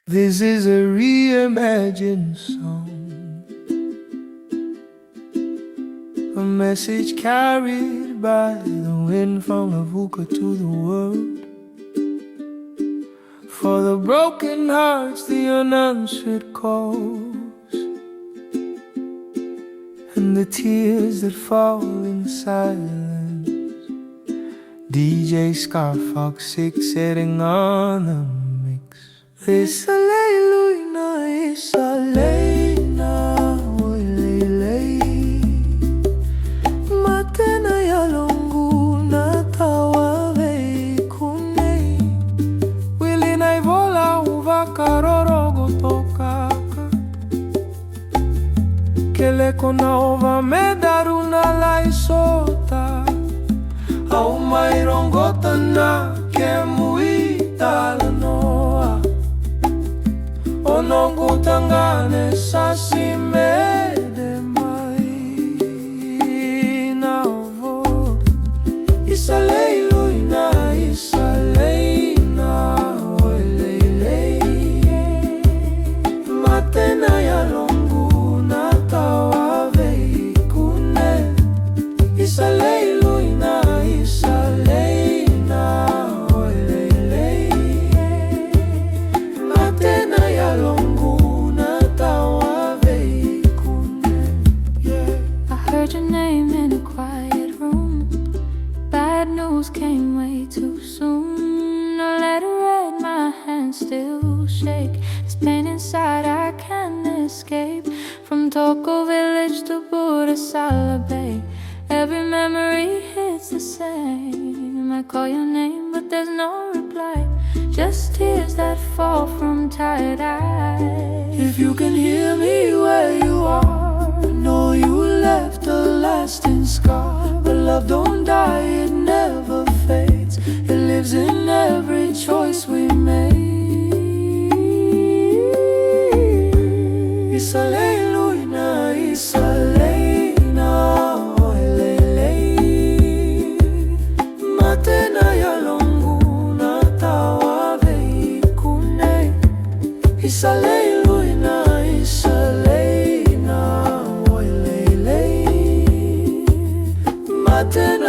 This is a reimagined song, a message carried by the wind from Levuka to the world. For the broken hearts, the unanswered calls, and the tears that fall in silence. DJ Scarfox 6 setting on the mix. It's a Leiluna, it's a Leina, oy Leilei. Matena ya longu na tawawe kunei. Wili na ivola uva karorogo tokaka. Kele kona ova medaruna laisota. Au mai rongota na kemuita lanoa. Onongu tangane sasimede mai na ovo. Isa leiluina, isa leina, oy leilei. Matena ya longu na tawawe ikune. Isa leiluina, isa leina, oy leilei. Matena ya longu na tawawe ikune. I heard your name in a quiet room. Bad news came way too soon. A letter read, my hands still shake. This pain inside I can't escape. From Toko village to Buddha Sala Bay, every memory hits the same. I call your name but there's no reply, just tears that fall from tired eyes. If you can hear me where you are, know you left a lasting scar. But love don't die, it never fades. It lives in every choice we make. Isa leiluina, isa leina, oy leilei. Matena ya longu na tawawe ikune. Isa leiluina, isa leina, oy leilei. Matena